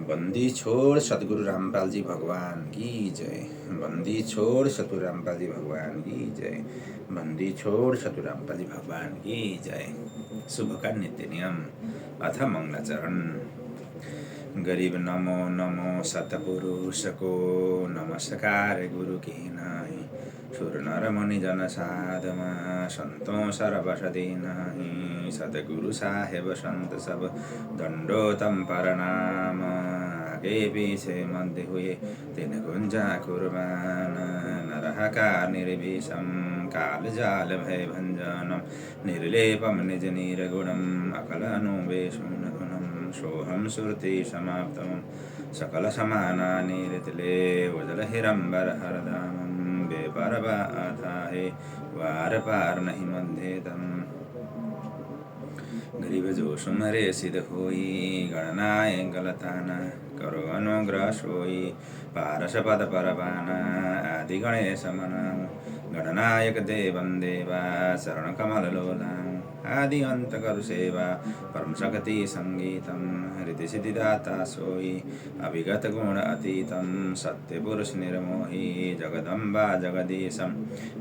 बंदी छोड़ सतगुरु रामपाल जी भगवान की जय। बंदी छोड़ सतगुरु रामपाल जी भगवान की जय। बंदी छोड़ सतगुरु रामपाल जी भगवान की जय। शुभ का नित्य नियम अथ मंगलाचरण। गरीब नमो नमो सतपुरुषको नमस्कार गुरु की नाही। सुर नर मुनि जन साधमा संतों सरबस दीनाहि। सतगुरु साहेब संत सब दंडोतम प्रणाम। आगे पीछे मध्य हुए तीन गुंजा कुर्बान। नरहकार निर्विषम काल जाल भय भंजनम। निर्लेपम निज निर्गुणम अकल अनुवेशुन गुणम। सोहम सुरति समाप्तम सकल समाना निरतिले उजल हिरंबर हरदामम। बेपर बाधाहे वार पार नहीं मंधेतम। गरीब जो सुमरे सिद्ध होई गणनाय गलताना। करो अनुग्रह सोई पारस पद परवाना। आदि गणेश मनाऊं गणनायक देवं देवा शरण कमल लोलाऊं। आदि अंत करु सेवा परम शक्ति संगीतम। हृदय सिद्धिदाता सोई अभिगत गुण अतीतम। सत्य पुरुष निर्मोही जगदम्बा जगदीशम।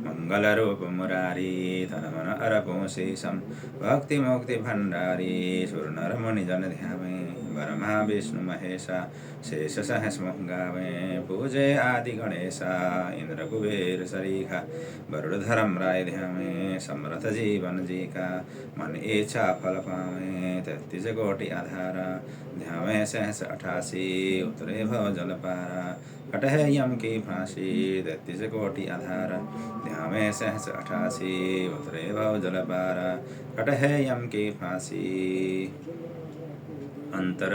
मंगल रूप मुरारी तन मन अरपो शेषम। भक्ति मुक्ति भंडारी सुर नर मुनि जन ध्यावे। ब्रह्मा विष्णु महेशा शेष सहस मुख गावे। पूजे आदि गणेशा इंद्र कुबेर सरीखा। वरुण धर्म राय ध्यावे समरथ जीवन जी का। मन इच्छा फल पावे 33 कोटि आधारा। ध्यावे सहस 88 उतरे भव जल पारा। कटहे यम की फांसी 33 कोटि आधारा। ध्यावे सहस 88 उतरे भव जल पारा। कटहे यम की फांसी। अंतर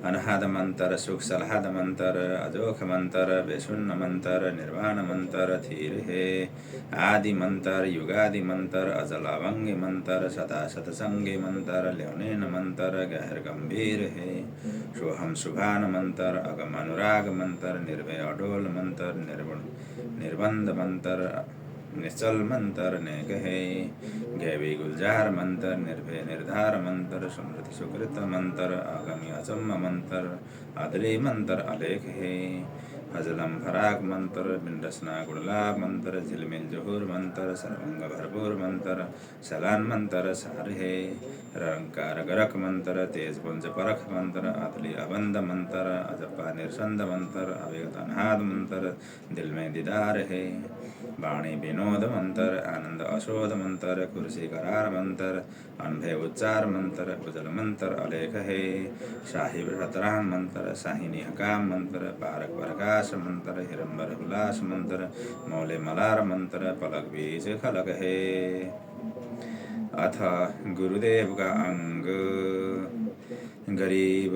अनहद मंत्र सुख सलहद मंत्र अजोख मंत्र विशुन्न मंत्र निर्वाण मंत्र थीर है। आदि मंत्र युगादि मंत्र अजलावंगी मंत्र सदा सतसंगी मंत्र ल्योनेन मंत्र गहर गंभीर है। सोहम सुभान मंत्र अगम अनुराग मंत्र निर्भय अडोल मंत्र निर्बंध मंत्र निश्चल मंत्र ने कहे। गैवी गुलजार मंत्र निर्भय निर्धार मंत्र समृद्धि सुकृत मंत्र आगमी अचम्म मंत्र आदरी मंत्र अलेख है। हजलम फराक मंत्र बिंडसना गुड़लाभ मंत्र झिलमिल जोहर मंत्र सर्वंग भरपूर मंत्र सलान मंत्र सार है। रंकार गरक मंत्र तेज पुंज परख मंत्र अतली अबंध मंत्र अजपा निर्संद मंत्र अवेगत अनहाद मंत्र दिल में दीदार है। वाणी विनोद मंत्र आनंद अशोध मंत्र कुर्सी करार मंत्र अनभय उच्चार मंत्र उजल मंत्र अलेख है। शाही बृहतराम मंत्र शाहिनी हकाम मंत्र पारक प्रकाश मंत्र हिरंबर उल्लास मंत्र मौले मलार मंत्र पलक बीज खलक है। अथ गुरुदेव का अंग। गरीब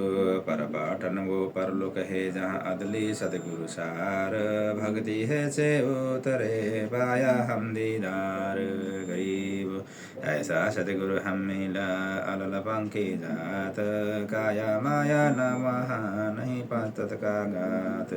पर पाटन वो परलोक है जहाँ अदली सदगुरु सार। भक्ति है से उतरे पाया हम दीदार। गरीब ऐसा सदगुरु हम मिला अलल पंखी जात। काया माया न वहाँ नहीं पातत का गात।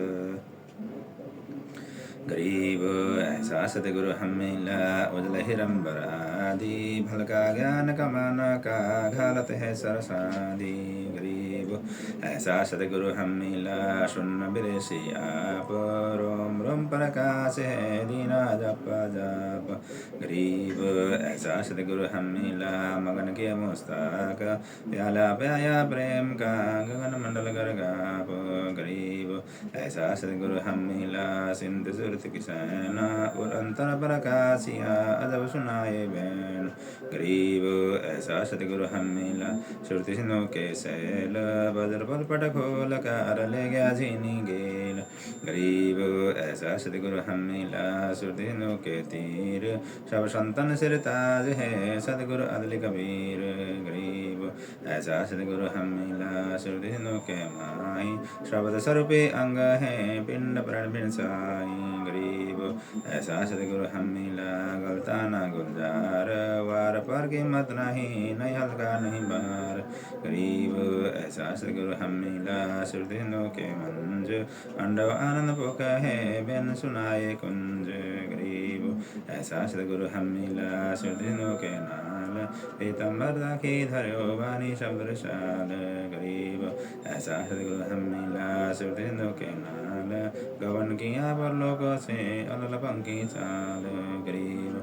गरीब ऐसा सतगुरु हम मिला उजल हिरंबर आदि। भल का ज्ञान कमान का घालत है सरसादी। गरीब ऐसा सतगुरु हम मिला सुन्न बिरेसी आप। रोम रोम प्रकाश है दीना जप जाप। गरीब ऐसा सतगुरु हम मिला मगन के मुस्ताक। प्याला प्याया प्रेम का गगन मंडल कर गाप। गरीब ऐसा सतगुरु हम मिला सिंध सुरत किसान और अंतर प्रकाशिया अजब सुनाए बैन। गरीब ऐसा सतगुरु हम मिला सुरति सिंधु के सैल। वज्र बल पट खोल कर ले गया झीनी गेल। गरीब ऐसा सतगुरु हम मिला सुरति सिंधु के तीर। सब संतन सिर ताज है सतगुरु अदल कबीर। गरीब ऐसा सतगुरु हम मिला सुरति सिंधु के माही। शब्द स्वरूपे अंग है पिंड प्रण भिन्न साई। गरीब ऐसा सतगुरु हम मिला गलता ना गुलजार। वार पर की मत नहीं हल्का नहीं बार। गरीब ऐसा सतगुरु हम मिला श्रुति के मंज। अंडव आनंद पुख है बेन सुनाए कुंज। गरीब ऐसा सतगुरु हम मिला सुदिनों के नाल, पीतम्बर राखी धर्यो वाणी शब्द शाल गरीब। ऐसा सतगुरु हम मिला सुदिनों के नाल, गवन किया परलोकों से अलल पंखी चाल गरीब।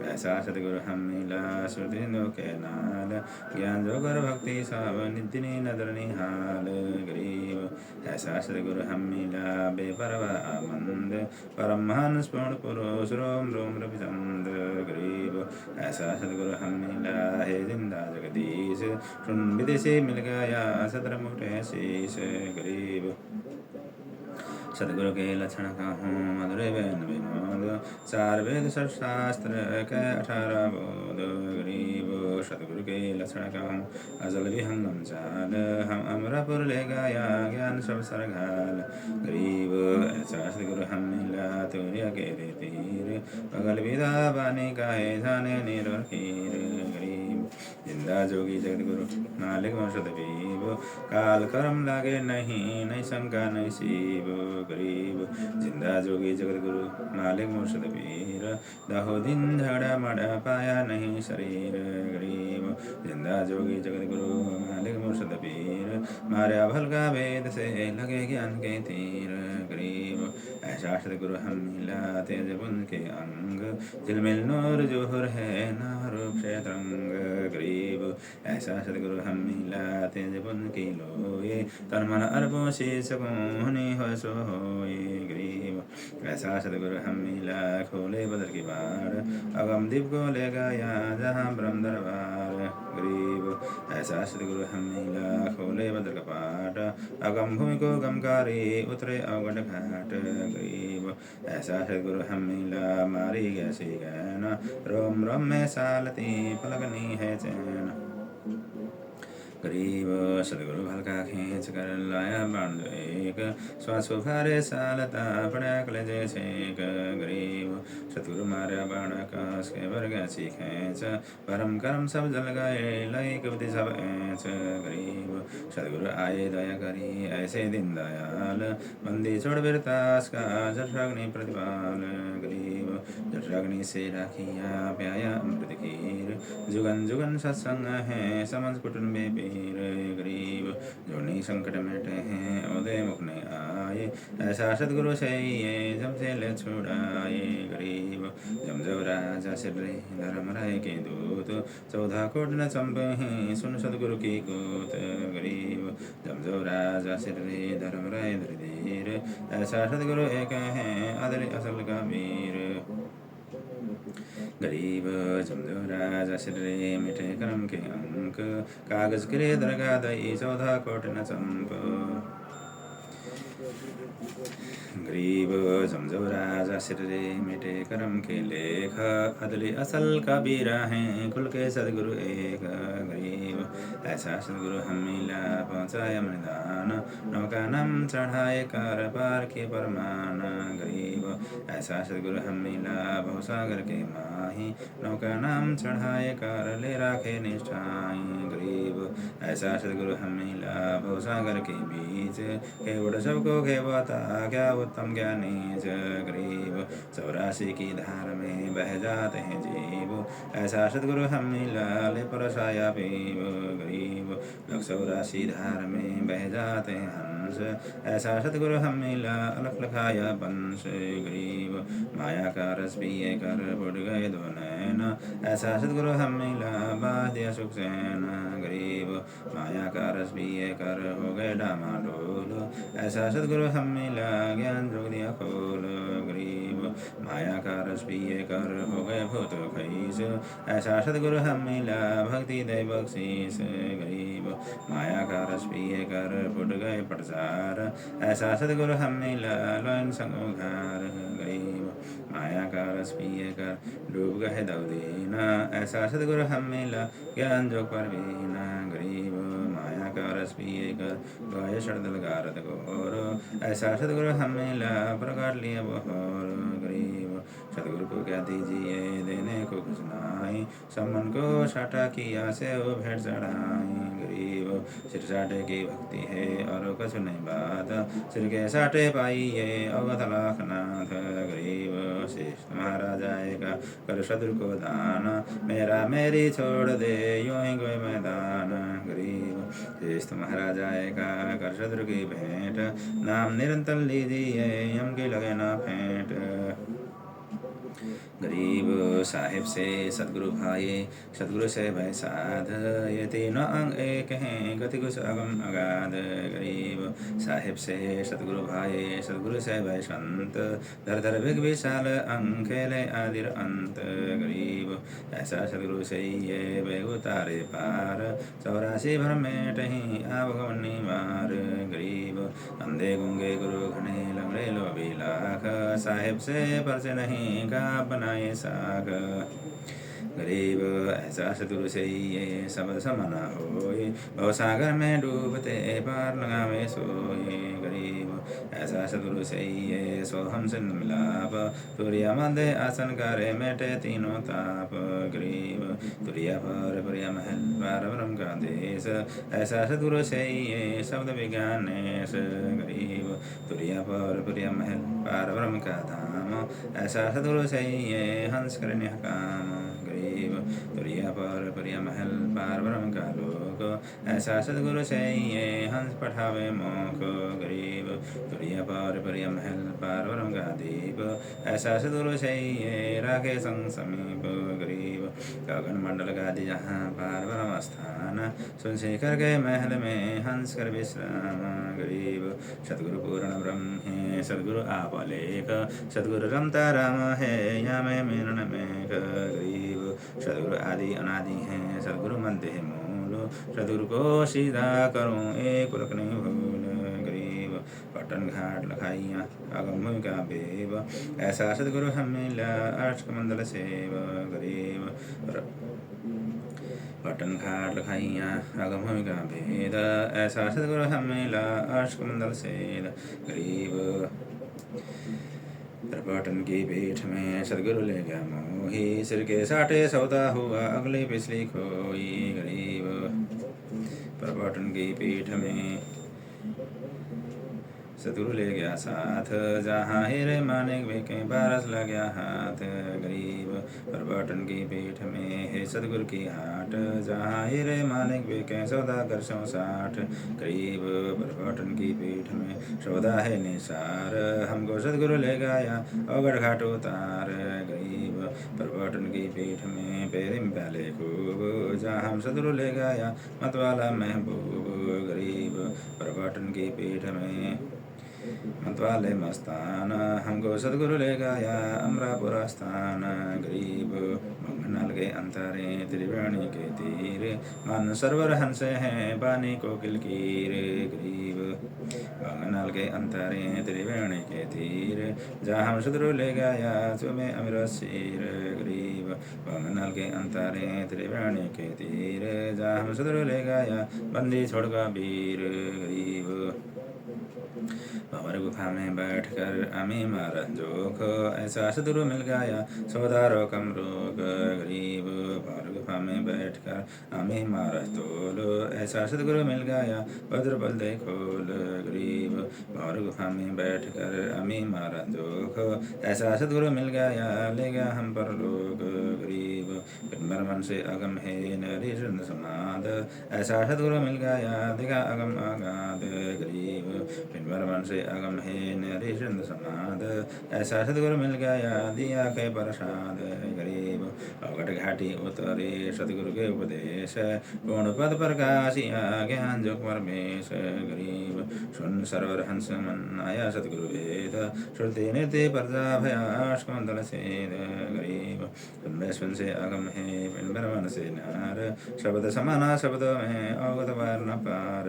ऐसा सतगुरु हम मिला सुदिनों के नाल, ज्ञान जोगर भक्ति सब नित्य नदर निहाल गरीब। ऐसा सतगुरु हम मिला बेपरवाह मंद, परमहंस पूर्ण पुरुष रोम रोम रविचंद गरीब। ऐसा सतगुरु हम मिला है जिंदा जगदीश, सुन विदेशी मिल गया सतर मुठे शीश गरीब। सतगुरु के लक्षण कहूँ मधुर बेन विनोद, चार वेद सठ शास्त्र के 18 बोध गरीब। सतगुरु के लक्षण कहूँ अजल विहंगम चाल, हम अमरापुर ले गया ज्ञान सब सरघाल गरीब। ऐसा सतगुरु हम मिला तुर्य के तीर, पगल विदा बानी गाए जाने नीर कीर गरीब। जिंदा जोगी जगत गुरु मालिक मुर्शद बीब, काल कर्म लागे नहीं नहीं शंका नहीं सीब गरीब। जिंदा जोगी जगत गुरु मालिक मुर्शद पीर, दहो दिन झगड़ा मड़ा पाया नहीं शरीर गरीब। जिंदा जोगी जगत गुरु मालिक मुर्शद पीर, मारा भल का वेद से लगे ज्ञान के तीर गरीब। ऐसा सतगुरु हम मिला तेज बुन के अंग, झिलमिल नूर जोहर है नारू क्षेत्रंग गरीब। ऐसा सतगुरु हम मिला तेज बुन की लोए, तन मन अर्पों शीश को होनी हो सो होए गरीब। ऐसा सतगुरु हम मिला खोले बदर की बार, अगम दीप को ले गया जहाँ ब्रह्म दरबार गरीब। ऐसा सतगुरु हम मिला खोले बदर का पाट, अगम भूमि को गमकारी उतरे अवगढ़ घाट गरीब। ऐसा सतगुरु हम मिला मारी गैसी गैन, रोम रोम में सालती पलकनी है चैन गरीब। सतगुरु भलका खींच कर लाया बाण जो एक, श्वास उभारे सालता पड़ा कलेजे छेक गरीब। सतगुरु मारा बाण कास के भर गैसी खींच, परम कर्म सब जल गए लई कविति सब ऐच गरीब। सतगुरु आए दया करी ऐसे दिन दयाल, बंदी छोड़ बिरतास का जठराग्नि प्रतिपाल गरीब। जठराग्नि से राखिया प्याया अमृत खीर, जुगन जुगन सत्संग है समझ कुटुंबे पीर गरीब। जो नहीं संकट मिटे हैं उदय मुख ने आए, ऐसा सतगुरु चाहिए जम से ले छुड़ाए गरीब। जम जब राजा सिर धर्म राय के दूत, 14 कोट न चंपे हैं सुन सतगुरु की कूत गरीब। जम जब राजा सिर धर्म राय धीर, ऐसा सतगुरु एक है अदल असल का वीर गरीब। जमदो राजा सिर मिठे कर्म के अंक, कागज करे दरगाह दई 14 कोट न चंप गरीब। जमजो राजा सिर मिटे कर्म के लेख, अदली असल का बीरा है खुल के सदगुरु एक गरीब। ऐसा सदगुरु हम मिला पहुँचाया मैदान, नौका नम चढ़ाए कर पार के परमान गरीब। ऐसा सदगुरु हम मिला भवसागर के माही, नौका नाम चढ़ाए कर ले राखे निष्ठाई गरीब। ऐसा सदगुरु हम मिला भवसागर के बीच, केवट सबको खेवता क्या उत्तम ज्ञानी गरीब। 84 की धार में बह जाते हैं जीव, ऐसा सतगुरु हम मिला ले परसाया पीव गरीब। 84 धार में बह जाते हैं हंस, ऐसा सतगुरु हम मिला अलख लखाया बंश गरीब। माया का रस पिए कर बुढ़ गए दो नैन, ऐसा सतगुरु हम मिला बाध्य सुख सैन गरीब। माया का रस पिए कर हो गए डामाडोल, ऐसा सतगुरु हम मिला ज्ञान जोग दिया खोल गरीब। माया का रस पिए कर हो गए भूत खईस, ऐसा सतगुरु हम मिला भक्ति दे बख्शीस गरीब। माया का रस पिए कर फुट गए पटसार, ऐसा सतगुरु हम मिला लोन संघार गरीब। माया का रस पिए कर डूब गए दौदीना, ऐसा सतगुरु हम मिला ज्ञान जोग परवीना गरीब। माया का रस पिए कर गए शरदल गारद घोर, ऐसा सतगुरु हम मिला प्रकार लिए बहोर गरीब। सतगुरु को क्या दीजिए देने को कुछ नहीं, सब मन को साटा किया से वो भेंट चढ़ाई। गरीब सिर साटे की भक्ति है और कुछ नहीं बात, सिर के साटे पाइए अवध लाखनाथ। गरीब श्रेष्ठ महाराज आएगा कर शत्रु को दान, मेरा मेरी छोड़ दे यूं ही कोई मैदान। गरीब श्रेष्ठ महाराज आएगा कर शत्रु की भेंट, नाम निरंतर लीजिए यम की लगे ना फेंट। गरीब साहिब से सतगुरु भाई, सतगुरु से भय साध, ये तीनों अंग एक हैं गति कुछ अगम अगाध। गरीब साहिब से सतगुरु भाई, सतगुरु से भय संत, धर धर बिग विशाल अंग खेले आदिर अंत। गरीब ऐसा सतगुरु से ये बेग उतारे पार, 84 भर में टही आवगमनी मार। गरीब अंधे गुंगे गुरु घने लंगड़े लोभी लाख, साहिब से परसे नहीं का बनाए साग। गरीब ऐसा सतगुरु से ये सब समना होए, भव सागर में डूबते पार लगावे सोए। गरीब ऐसा सतगुरु से ये सो हमसे मिलाप, तुरिया मध्य आसन करे मेटे तीनों ताप। गरीब तुरिया पर प्रिया महल पार ब्रह्म का देश, ऐसा सतगुरु से ये शब्द विज्ञानेश। गरीब तुरिया पर प्रिया महल पार ब्रह्म का धाम, ऐसा सतगुरु से ये हंस करने काम। गरीब तुरिया पर प्रिय महल पार ब्रह्म का लोक, ऐसा सतगुरु से ये हंस पठावे मोख। गरीब तुरिया पर प्रिय महल पार ब्रह्म का दीप, ऐसा सतगुरु से ये राखे संग समीप। गरीब गगन मंडल का जहाँ पार ब्रह्म स्थान, सुन शेखर के महल में हंस कर विश्राम। गरीब सतगुरु पूर्ण ब्रह्म है सतगुरु आप लेख, सतगुरु रमता राम है या में मिलन में। गरीब सतगुरु आदि अनादि हैं सतगुरु मध्य है मूल, सतगुरु को सीधा करूं एक पुरख नहीं भूल। गरीब पटन घाट लखाइया अगम का बेब, ऐसा सतगुरु हम मिला अष्टकमंडल सेव। गरीब पटन घाट लखाइया अगम का भेद, ऐसा सतगुरु हम मिला अष्टकमंडल सेद। गरीब पटन की पीठ में सतगुरु ले गया मोही, सिर के साटे सौदा हुआ अगली पिछली खोई। गरीब पटन की पीठ में सतगुरु ले गया साथ, जहाँ हीरे मानिक बिके बारस लग गया हाथ। गरीब परबटन की पीठ में है सतगुरु की हाट, जहाँ हीरे मानिक बिके सौदागर 160। गरीब परबटन की पीठ में सौदा है निसार, हमको सतगुरु ले गया अवगढ़ घाट उतार। गरीब परबटन की पीठ में पेरिम प्याले खूब, जहाँ हम सतगुरु ले गया मतवाला महबूब। गरीब परबटन की पीठ में मतवाले मस्तान, हमको सतगुरु ले गया अमरापुर स्थान। गरीब मंगनल के अंतरे त्रिवेणी के तीर, मन सरवर हंस हैं बानी को किलकीर। गरीब मंगनल के अंतरे त्रिवेणी के तीर, जहाँ हम सतगुरु ले गया तुम्हें अमर शीर। गरीब मंगनल के अंतरे त्रिवेणी के तीर, जहाँ हम सतगुरु ले गया बंदी छोड़ का वीर। गरीब भंवर गुफा में बैठकर अमी मारा जोख, ऐसा सतगुरु मिल गया सौदारो कम रोग। गरीब भंवर गुफा में बैठकर अमी मारा तोल, ऐसा सतगुरु मिल गया भद्र बल दे खोल। गरीब भंवर गुफा में बैठकर अमी मारा जोख, ऐसा सतगुरु मिल गया ले गया हम पर लोग। गरीब पिंबर मन से अगम है नरी समाद, ऐसा सतगुरु मिल गया दिखा अगम अगाध। गरीब पिंबर मन से अगम है नरी समाद, ऐसा सतगुरु मिल गया दिया के प्रसाद। गरीब अवगढ़ घाटी उतरे सतगुरु के उपदेश, पूर्ण पद प्रकाशिया ज्ञान जो परमेश। गरीब सुन सरोवर हंस मन आया सतगुरु वेद, श्रुति नृत्य प्रजा भयास कुंदल सेद। गरीब सुन से अगम है पिंबर मन से नार, शब्द समाना शब्द में अवगत वर्ण पार।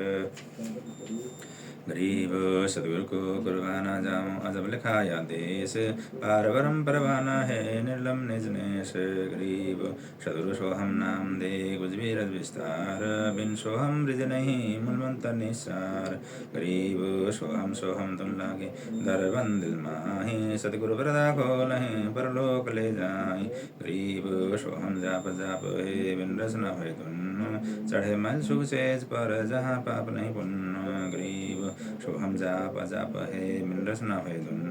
गरीब सतगुरु को कुर्बाना जाऊं अजब लिखा या देश पार परम परवाना है निर्लम निज नेश गरीब सतगुरु सोहम नाम दे कुछ भी रज विस्तार बिन सोहम ब्रिज नहीं मूलमंत्र निसार गरीब सोहम तुम लागे दरबंद दिल माही सतगुरु वरदा खोलहि परलोक ले जाए गरीब सोहम जाप जाप हे बिन रस न होय धुन चढ़े मल सुसेज पर जहाँ पाप नहीं पुण्य गरीब सोहम जाप जाप है बिन रस न होय धुन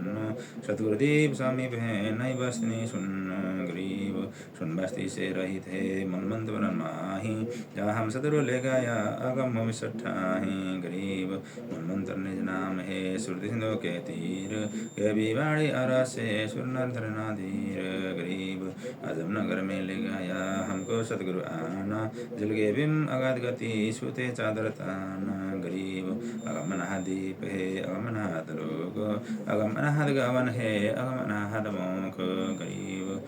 सतगुरुदीप समीप है नहीं बसनी सुन गरीब सुन बस्ती से रहित है मनमंत वरन माही जहाँ हम सतगुरु ले गया अगम विसठाही गरीब मनमंत्र निज नाम है श्रुति सिंधु के तीर के बिवाड़ी अरा से सुरनर नाधीर गरीब अजब नगर में ले गया हमको सतगुरु आना जल के बिम अगाध गति सुते चादर ताना गरीब अगम अनादीप है अगम अनाद लोक अगम अनाहद गवन है अगम अनाहद मोख गरीब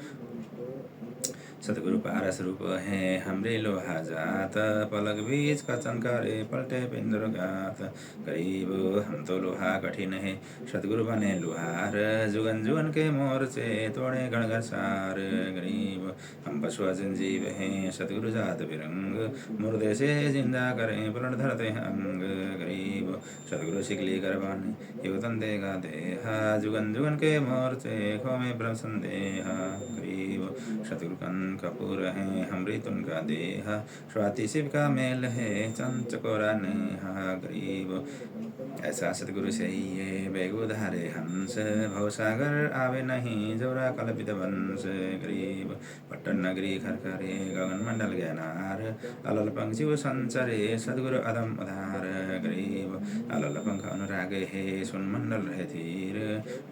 सतगुरु पारस रूप है हमरे लोहा जात पलक बीच का चंकारे पलटे पिंदर गात गरीब हम तो लोहा कठिन है सतगुरु बने लुहार जुगन जुगन के मोर्चे तोड़े गणगर सार गरीब हम पशु जीव हैं सतगुरु जात विरंग मुर्दे से जिंदा करें पुनः धरते हैं अंग गरीब सतगुरु शिकली करवाने युवतन देगा देहा जुगन जुगन के मोर्चे खो में ब्रह्म संदेहा गरीब सतगुरु कपूर है हमृत उनका देह स्वाति शिव का मेल है चंचकोरा नेहा गरीब ऐसा सतगुरु से ये बेगुधारे हंस भवसागर आवे नहीं जोरा कल्पित वंश गरीब पट्टन नगरी खरखरे गगन मंडल ज्ञानार अलल पंक्षी संचरे सतगुरु अदम उधार गरीब अलल पंख अनुरागे हे सुन मंडल रहे धीर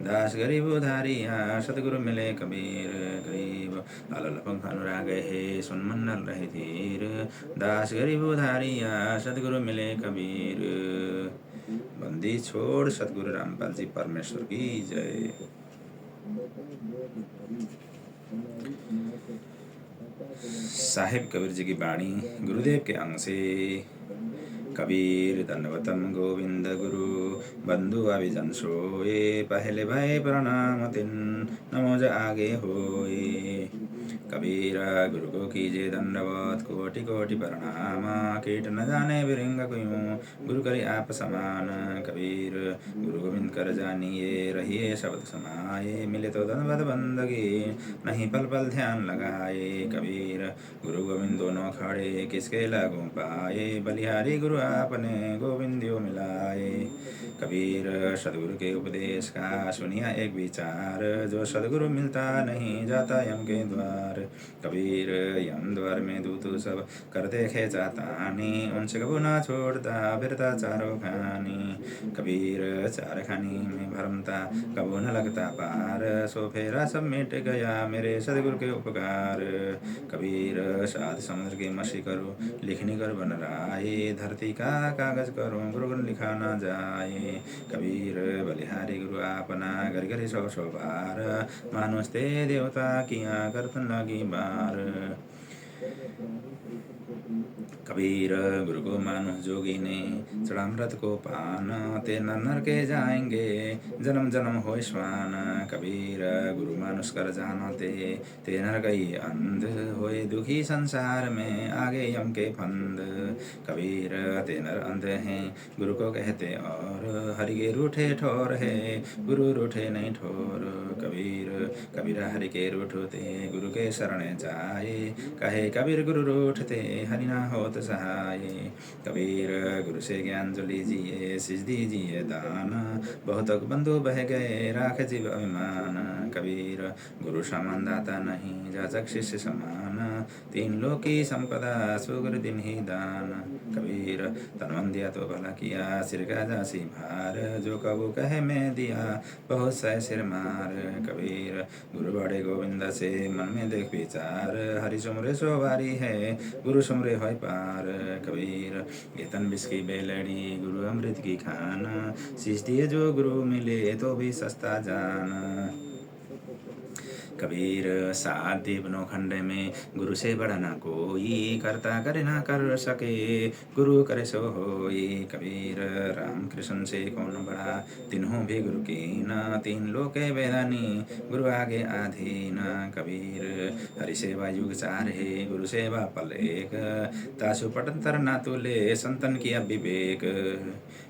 दास गरीब उधारिया सतगुरु मिले कबीर गरीब अलल पंख अनुराग हे सुन मंडल रहे धीर दास गरीब उधारिया सतगुरु मिले कबीर बंदी छोड़ सतगुरु रामपाल जी परमेश्वर की जय। साहिब कबीर जी की वाणी गुरुदेव के अंग से कबीर दंडवतम गोविंद गुरु बंधु अभिजन सोए पहले भय प्रणाम तिन नमोज आगे होए कबीर गुरु को कीजिए दंडवत कोटि कोटि प्रणाम कीट न जाने बिरंग क्यों गुरु करे आप समान कबीर गुरु गोविंद कर जानिए रहिए शब्द समाये मिले तो दंडवत बंदगी नहीं पल पल ध्यान लगाए कबीर गुरु गोविंद दोनों खड़े किसके लागू पाए बलिहारी गुरु आपने गोविंदियो मिलाए कबीर सदगुरु के उपदेश का सुनिया एक विचार जो सदगुरु मिलता नहीं जाता यम के द्वार कबीर यम द्वार में दूतु सब करते खेचा तानी उनसे कबू ना छोड़ता फिरता चारों खानी कबीर चार खानी में भरमता कबू न लगता पार सो फेरा सब मिट गया मेरे सदगुरु के उपकार कबीर साध समुद्र की मसी करो लिखनी कर बन राये धरती का कागज करो गुरु गुरु लिखा ना जाए कबीर बलिहारी गुरु आपना घर घर सौ सौ बार मानुष ते देवता किया करतन लगी बार कबीर गुरु को मानुष जोगी ने चढ़ा मृत को पान ते नर के जाएंगे जन्म जन्म हो श्वान कबीर गुरु मानुष कर जानते ते नर गई अंध होए दुखी संसार में आगे यम के फंद कबीर ते नर अंध हैं गुरु को कहते और हरि के रूठे ठोर है गुरु रूठे नहीं ठोर कबीर कबीर हरि के रूठते गुरु के शरण जाए कहे कबीर गुरु रूठते हरि ना होत सहाय कबीर गुरु से ज्ञान जो लीजिए सिज दीजिए दान बहुत बंधु बह गए राख जीव अभिमान कबीर गुरु समान दाता नहीं जाचक शिष्य समान तीन लोक की संपदा सुगर दिन ही दान कबीर तनवन दिया तो भला किया सिर का जासी भार जो कबू कहे मैं दिया बहुत सह सिर मार कबीर गुरु बड़े गोविंद से मन में देख विचार हरि सुमरे सोवारी है गुरु सुमरे होय पार कबीर गेतन विष की बेलड़ी गुरु अमृत की खान शीश दिए जो गुरु मिले तो भी सस्ता जान कबीर सात दीपनो खंड में गुरु से बड़ा ना कोई, करता करे ना कर सके गुरु करे सो होई। कबीर राम कृष्ण से कौन बड़ा, तीनों भी गुरु की ना, तीन लोके वेदानी गुरु आगे आधीन। कबीर हरि सेवा युग चार है, गुरु सेवा पल एक, तासु पटंतर ना तुले संतन किया विवेक।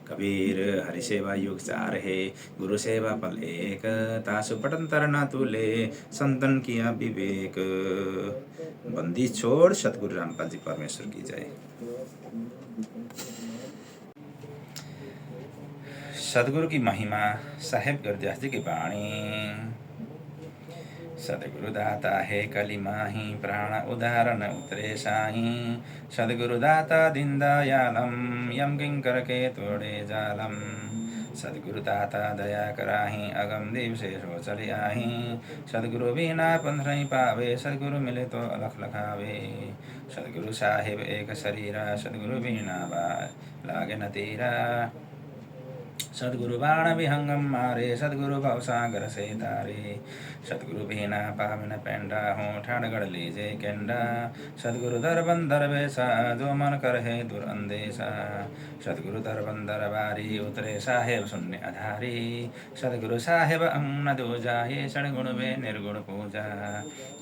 कबीर हरि सेवा युग चार है, गुरु सेवा पल एक, तासु पटंतर ना तुले संतन किया विवेक। बंदी छोड़ सतगुरु रामपाल जी परमेश्वर की जय। सतगुरु की महिमा, साहेब गुरदास जी की वाणी। सदगुरु दाता है कली माही, प्राण उदाहरण उतरे साही। सदगुरु दाता दिन दयालम, यम किंकर के तोड़े जालम। सदगुरु दाता दया कराही, अगम दीप से सो चले आही। सदगुरु बिना पंथरई पावे, सदगुरु मिले तो अलख लखावे। सदगुरु साहिब एक शरीरा, सदगुरु बिना लागे न तीरा। सदगुरु बाण विहंगम मारे, सदगुरु भवसागर से तारे। सदगुरु बिना पावन पेंडा हूँ, ठाणगढ़ लीजे केंडा। सदगुरु दर बंदर वैसा, जो मन कर है दूर अंदेशा। सदगुरु दर बंदर बारी, उतरे साहेब शून्य आधारी। सदगुरु साहेब अंग न दो जाए, षडगुण वे निर्गुण पूजा।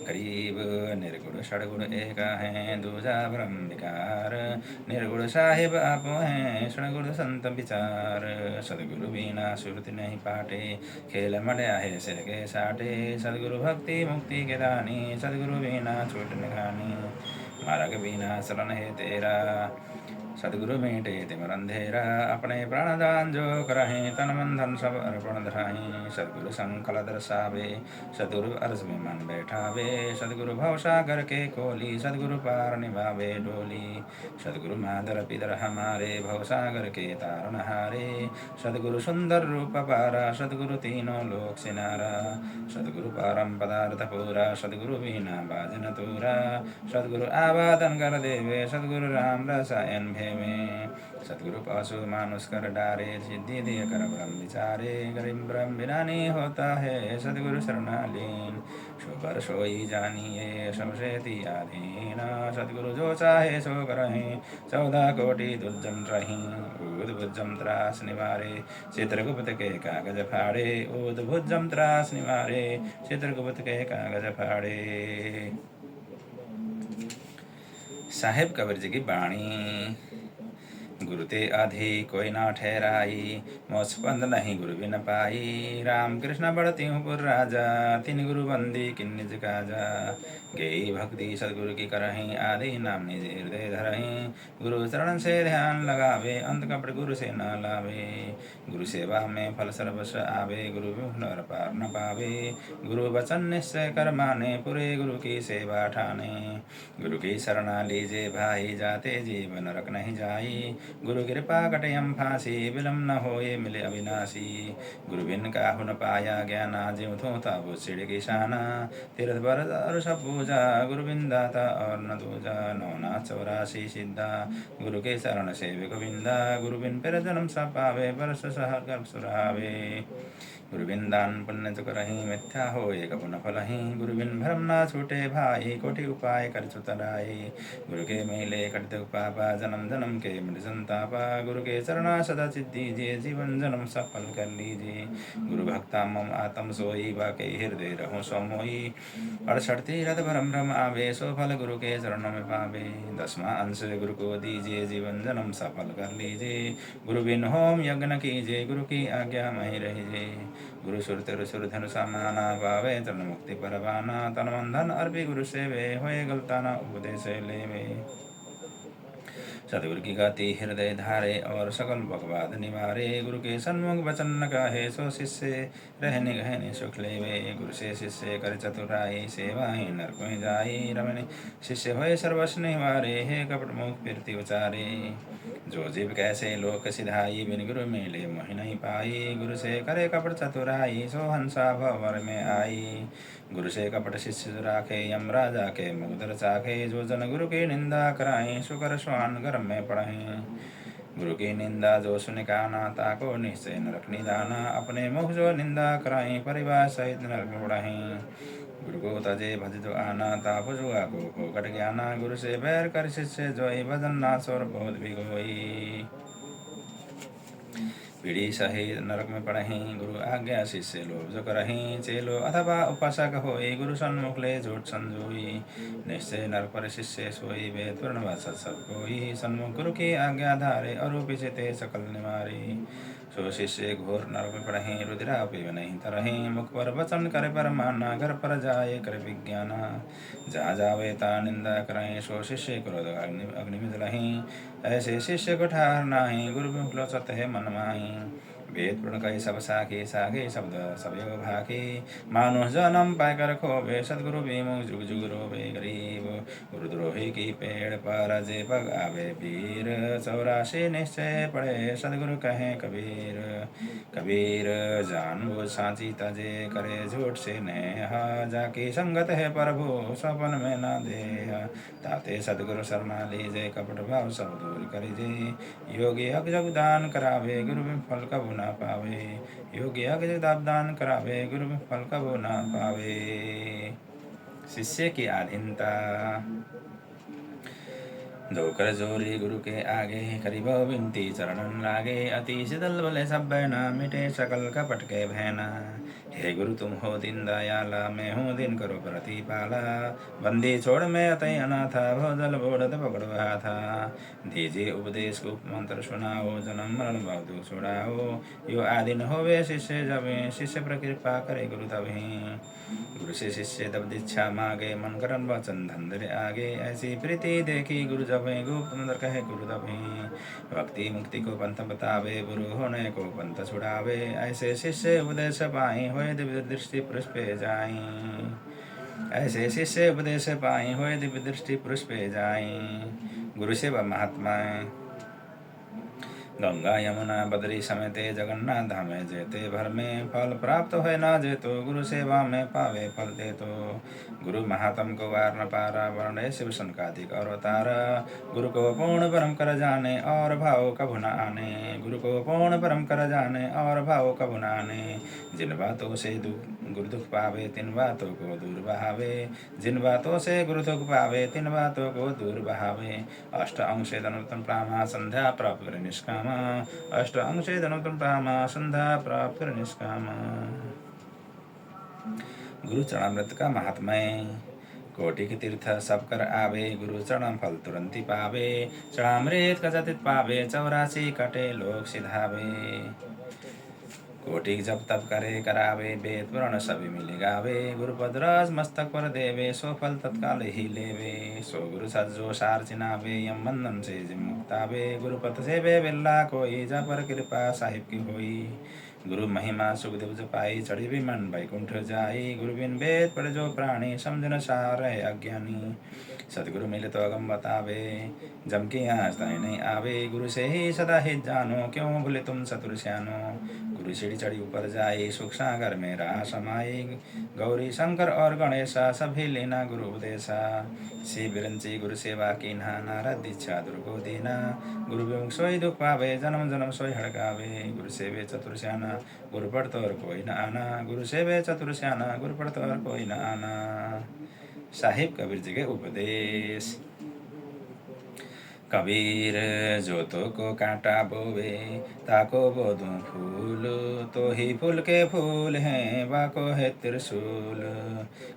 गरीब निर्गुण षडगुण एक हैं, दूजा ब्रह्म विकार। निर्गुण साहिब आप हैं, षडगुण संत विचार। सदगुरु बिना सुरति नहीं पाटे, खेल मड्या है सिर के साटे। सदगुरु भक्ति मुक्ति के दानी, सदगुरु बिना छूट निगानी। मार्ग बिना शरण है तेरा, सदगुरु मेटे तिमिर अंधेरा। अपने प्राणदान जो करहीं, तन मन धन सब अर्पण धराहीं। सदगुरु संकल दर्शावे, सदगुरु अर्ज में मन बैठावे। सदगुरु भवसागर के खोली, सदगुरु पार निभावे डोली। सदगुरु मादर पिदर हमारे, भवसागर के तारण हारे। सदगुरु सुंदर रूप पारा, सदगुरु तीनों लोक सिनारा। सदगुरु परम पदार्थ पूरा, सदगुरु बिना बाजन तूरा। सदगुरु आवादन कर देवे, सदगुरु राम रसायन में। सदगुरु पशु मानुष कर डारे, सिद्धि दिय कर ब्रह्म विचारे। गरीब ब्रह्म बिना नहीं होता है, सदगुरु शरणालीन। शोकर सोई जानिए, सबसे अधीन। सदगुरु जो चाहे सो करहीं, 14 कोटि दुर्जन रहीं। उद्भुजम त्रास निवारे, चित्रगुप्त के कागज फाड़े। उद्भुजम त्रास निवारे, चित्रगुप्त के कागज फाड़े। साहेब कबीर जी की वाणी। गुरु ते आधे कोई ना ठहराई, मोक्ष पंथ नहीं गुरु बिन पाई। राम कृष्ण बढ़ती हूँ पुर राजा, तीन गुरु बंदी किन निज काजा। गई भक्ति सदगुरु की करहीं, आदि नाम निज हृदय धरहीं। गुरु चरण से ध्यान लगावे, अंत कपट गुरु से न लावे। गुरु सेवा में फल सर्वस आवे, गुरु नर पार न पावे। गुरु वचन निश्चय कर माने, पुरे गुरु की सेवा ठाने। गुरु की शरणा लीजे भाई, जाते जीवन नरक नहीं जाई। गुरु कृपा कटयम फांसी, विलम न होए मिले अविनाशी। गुरु बिन काहु न पाया ज्ञाना, ज्यों थो ताबो सिड़ की शाना। तीर्थ पर और सब पूजा, गुरु बिन दाता और न दूजा। 984 सिद्धा, गुरु के शरण सेवक बिंदा। गुरु बिन फिर जन्म सब पावे, बरस सहर गर्भ सुरावे। गुरु बिन दान पुण्य जो करहीं, मिथ्या होए कबु न फलहीं। गुरु बिन भरम ना छूटे भाई, कोटि उपाय कर चुतराई। गुरु के मेले कटते पापा, जन्म जन्म के मृत संतापा। गुरु के चरणा सदा चित दीजिए, जीवन जन्म सफल कर लीजिए। गुरु भक्ता मम आत्म सोई, बाके हृदय रहो सोमोई। 68 तीरथ भरम भ्रम आवे, सो फल गुरु के चरणों में पावे। 10वां अंश गुरु को दीजिए, जीवन जन्म सफल कर लीजिए। गुरु बिन होम यज्ञ न कीजिए, गुरु की आज्ञा मही रहिए। गुरु सुर तेरु सुर धनु समाना, पावे तरण मुक्ति परवाना। तन मन धन अर्पी गुरु सेवे, होए गलताना उपदेश लेवे। सदगुरु की गाती हृदय धारे, और सकल भगवाद निवारे। गुरु के सन्मुख वचन न कहे, सो शिष्य रहने गहने सुख लेवे। गुरु से शिष्य कर चतुराई, सेवाएं नरक में जाई। रमने शिष्य होए सर्वस्व निवारे, हे कपट मुख फिरती उचारे। जो जीव कैसे लोक सिधाई, बिन गुरु मिले मोहि नहीं पाई। गुरु से करे कपट चतुराई, सो हंसा भवर में आई। गुरु से कपट शिष्य राखे, यम राजा के मुगदर चाखे। जो जन गुरु की निंदा कराएं, सुकर स्वान घर में पढ़ें। गुरु की निंदा जो सुन काना, ताको निश्चय नरक निदाना। अपने मुख जो निंदा कराएं, परिवार सहित नरक में पढ़ें। गुरु को तजे भज जो आना, ताप जुआ को कट ज्ञाना। गुरु से बैर कर शिष्य जोई, भजन ना सोर बहुत भी गोई। पीढ़ी सहे नरक में पड़ही, गुरु आज्ञा शिष्य लोभ जो करही। चेलो अथवा उपासक होई, गुरु सन्मुख ले झूठ संजोई। निश्चय नरक पर शिष्य सोई, वेद पुराण भाषा सब कोई। सन्मुख गुरु की आज्ञा धारे, और पीछे ते सकल निवारी। सो शिष्य घोर नरक में पड़ही, रुधिरा पीव नहीं तरही। मुख पर वचन करे पर माना, घर पर जाए करे विज्ञाना। जा जावे ता निंदा करही, सो शिष्य क्रोध अग्नि में जलही। ऐसे शिष्य को ठार नाही, गुरु मुख सत है मन माही। वेद पुराण कई सब साखे, साखे शब्द सब योग भाखे। मानुष जन्म पाकर खोवे, सदगुरु विमुख जुग जुग रोवे। गरीब गुरुद्रोही की पेड़ पर जे पग आवे पीर। 84 निश्चय पड़े, सदगुरु कहे कबीर। कबीर जान वो साची तजे, करे झूठ से नेहा। जाकी संगत है प्रभु, सपन में ना देहा। ताते सदगुरु शरणा लीजे, कपट भाव सब दूर करिजे। योगी अग जग दान करावे, गुरु में फल कबू ना पावे। योगी अग जग दान करावे, गुरु में फल कबू ना पावे। शिष्य की आधीनता। धोकर जोरी गुरु के आगे, करीब विनती चरणन लागे। अति शीतल बोले सब बहना, मिटे सकल कपट के भैना। हे गुरु तुम हो दीन दयाला, मैं हूँ दिन करो प्रतिपाला। बंदी छोड़ मैं अतय अनाथा, भोजल बोड़त पकड़ो हाथा। दीजिए उपदेश को मंत्र सुनाओ, जन्म मरण बहु छुड़ाओ। यो आदिन होवे शिष्य जबे, शिष्य पर कृपा करे गुरु तबहि। गुरु से शिष्य तब दीक्षा मांगे, मन करन वचन धंधरे आगे। ऐसी प्रीति देखी गुरु जबे, गुप्त मंत्र कहे गुरु तबहि। भक्ति मुक्ति को पंथ बतावे, गुरु होने को पंथ छुड़ावे। ऐसे शिष्य उपदेश पाई, होए दिव्य दृष्टि पुरुष पे जाई। ऐसे शिष्य उपदेश पाई, होए दिव्य दृष्टि पुरुष पे जाई। गुरु सेवा महात्मा। गंगा यमुना बदरी समेते, जगन्नाथ धामे जेते भर में। फल प्राप्त है ना जेतो, गुरु सेवा में पावे फल दे तो। गुरु महात्म को वार न पारा, वर्ण शिव संकादिक और अवतारा। गुरु को पूर्ण परम कर जाने, और भाव कभु न आने। गुरु को पूर्ण परम कर जाने, और भाव कभु न आने। जिन बातों से गुरु दुख पावे, तिन बातों को दूर बहावे। जिन बातों से गुरु दुख पावे, तिन बातों को दूर बहावे। अष्ट अंशे धनुतम प्रामा, संध्या प्राप्त कर निष्कामा। अष्ट अंशे धनुतम प्रामा, संध्या प्राप्त कर निष्कामा। गुरु चरणामृत का महात्म्य। कोटि के तीर्थ सब कर आवे, गुरु चरण फल तुरंती पावे। चरणामृत का जतित पावे, 84 कटे लोग सिधावे। कोटि जब तब करे करावे, वेद पुराण सभी मिले गावे। गुरु पद रस मस्तक पर देवे, सो फल तत्काल ही लेवे। सो गुरु सज्जो सार चिनावे, यम बंधन से जिम मुक्तावे। गुरु पद से वे बिल्ला कोई, जा पर कृपा साहिब की होई। गुरु महिमा सुखदेव जपाई, चढ़ी विमन वैकुंठ जाई। गुरु बिन वेद पढ़ जो प्राणी, समझन सार है अज्ञानी। सदगुरु मिले तो अगम बतावे, जम की आस नहीं आवे। गुरु से ही सदा हित जानो, क्यों भूले तुम चतुर स्यानो। गुरु सीढ़ी चढ़ी ऊपर जाए, सुख सागर में रहा समाई। गौरी शंकर और गणेशा, सभी लेना गुरु उपदेशा। शिव बिरंची गुरु सेवा कीन्हा, नारद दीक्षा दुर्गो दीना। गुरु विमुख सोई दुख पावे, जन्म जन्म सोई हड़कावे। गुरु सेवे चतुर स्याना, गुरु पढ़ तो और कोई न आना। गुरु सेवे चतुर स्याना, गुरु पढ़ तो और कोई न आना। साहिब कबीर जी के उपदेश। कबीर जो तो को कांटा बोवे, ताको बोधूं फूल। तो ही फूल के फूल हैं, बाको है त्रिशूल।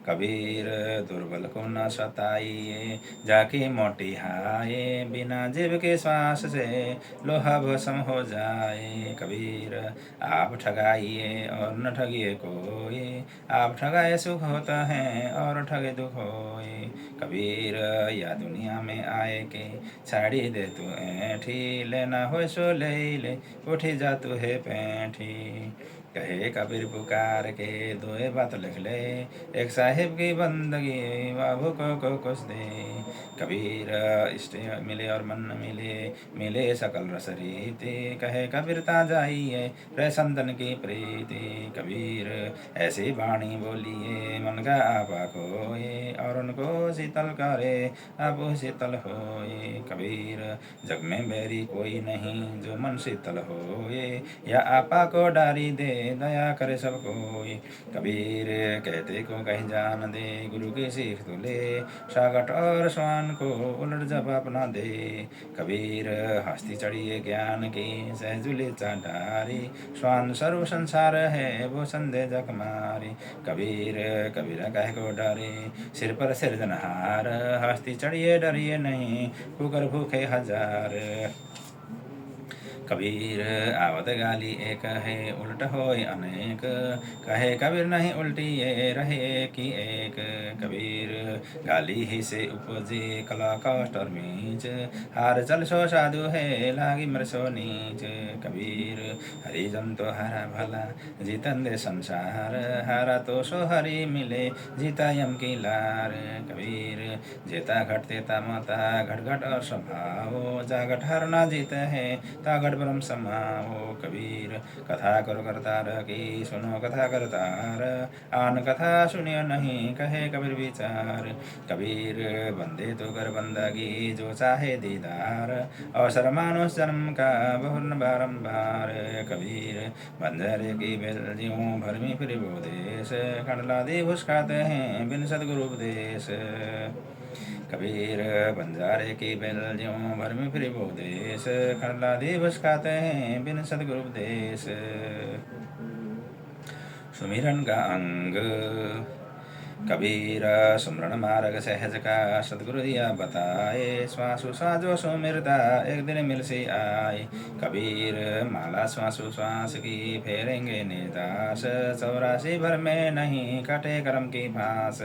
कबीर दुर्बल को न सताइए, जाकी मोटी हाये। बिना जीव के श्वास से लोहा भस्म हो जाए। कबीर आप ठगाइए और न ठगिए कोई, आप ठगाए सुख होता है और ठगे दुख होए। कबीर या दुनिया में आए के, छाड़ी दे तू ऐठी। लेना हो सो ले ले, उठी जा तू है पैठी। कहे कबीर पुकार के, दोए बात लिख ले। एक साहिब की बंदगी, बाबू को कुछ दे। कबीर इष्ट मिले और मन मिले, मिले सकल रस रीति। कहे कबीर ता जाइए, रे संतन की प्रीति। कबीर ऐसी वाणी बोलिए, मन का आपा खोए। और उनको शीतल करे, आप शीतल होए। कबीर जग में बैरी कोई नहीं, जो मन शीतल हो होए, या आपा को डारी दे दया करे सब कोई। कबीर कहते को कहीं जान दे, गुरु की सीख तो ले, सागट और स्वान को उलट जब अपना दे। कबीर हस्ती चढ़िए ज्ञान की, सहजुले चाटारी, स्वान सर्व संसार है वो संदेह जग मारी। कबीर कबीरा कह को डरे, सिर पर सिरजनहार, हस्ती चढ़िए डरिए नहीं, कुकर भूखे हजार। कबीर आवत गाली एक है, उल्ट होय अनेक, कहे कबीर नहीं उल्टी ये रहे कि एक। कबीर गाली ही से उपजे कला कष्ट और मीच, हार चल सो साधु है लागी मर सो नीच। कबीर हरिजन तो हरा भला जीतन दे संसार, हारा तो सो हरि मिले जीता यम की लार। कबीर जेता घट तेता माता, घट घट और स्वभाव, जा घट हर ना जीत है ता घट ब्रह्म समाओ। कबीर कथा करो करतार की, सुनो कथा करतार, आन कथा सुनियो नहीं कहे कबीर विचार। कबीर बंदे तो कर बंदगी जो चाहे दीदार, अवसर मानुष जन्म का बहुन बारंबार। कबीर बंजरे की बेल ज्यों भरमी फिर वो देश, खंडलादि घुस खाते हैं बिन सदगुरु उपदेश। कबीर बंजारे की बेल ज्यों भरमी फिर वो देश, खंडलादि घुस खाते हैं बिन सदगुरु उपदेश। सुमिरन का अंग कबीर सुमरण मार्ग सहज का, सदगुरु दिया बताए, श्वासु साजो सुमिरता एक दिन मिल सी आए। कबीर माला श्वासु श्वास की फेरेंगे निदास, 84 भर में नहीं काटे कर्म की फांस।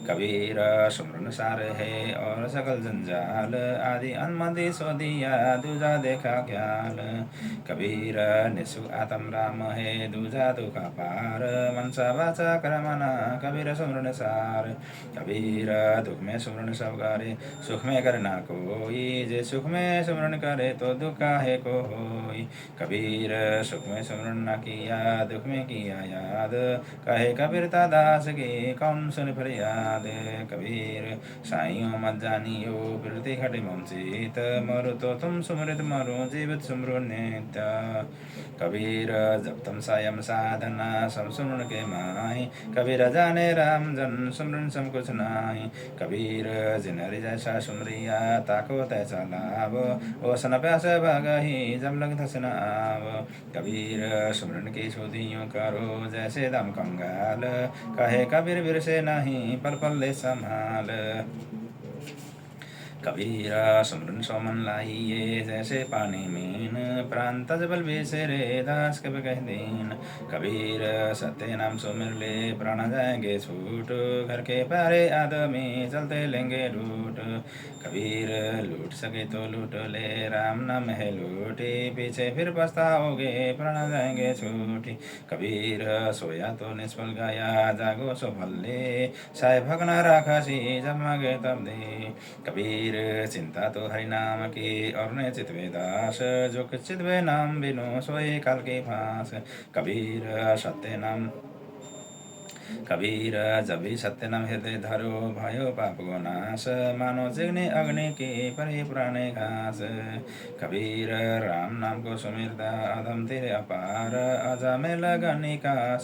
कबीर सुमरन सार है और सकल जंजाल, आदि अन्मदि सो दिया दूजा देखा ख्याल। कबीर निसु आत्म राम है दूजा दुखा पार, मनसा वाचा कर्मना कबीर सुमरन सार। कबीर दुख में सुमरन सब करे, सुख में करना कोई, जे सुख में सुमरन करे तो दुख काहे को होई। कबीर सुख में सुमरन न किया दुख में किया याद, कहे कबीर दास की कौन सुन फरियाद। कबीर साइयों मत जानियो बिरती खटे मम चित, मरु तो तुम सुमृत मरु जीवित सुमरु नित्य। कबीर जब तुम सायम साधना सब सुन के माही, कबीर जाने राम जन सुमरन सब कुछ नाही। कबीर जिनहरि जैसा सुमरिया ताको तैसा लाभ, ओ सन प्यास भागही जब लग धस न आव। कबीर सुमरन की सुधियों करो जैसे दम कंगाल, कहे कबीर बिर से नहीं पल पल ले संभाल। कबीर सुमरन सो मन लाइए जैसे पानी मीन, प्राण तज बल बेसरे दास कब कह दीन। कबीर सत्य नाम सुमिर ले प्राण जाएंगे छूट, घर के प्यारे आदमी चलते लेंगे लूट। कबीर लूट सके तो लूट ले राम नाम है लूटी, पीछे फिर पछताओगे प्राण जाएंगे छूटी। कबीर सोया तो निष्फल गया जागो सो फल ले, साय भगना राखासी जब मांगे तब दे। कबीर चिंता तो हरि नाम की और न चितवे दास, जो कि चितवे नाम बिनु सोए काल के फांस। कबीर सत्य नाम कबीर जब भी सत्य नाम हृदय धरो भयो पाप को नाश, मानो जिग्नि अग्नि की परे पुराने घास। कबीर राम नाम को सुमिरता अधम तेरे अपार, अजा में लगनी का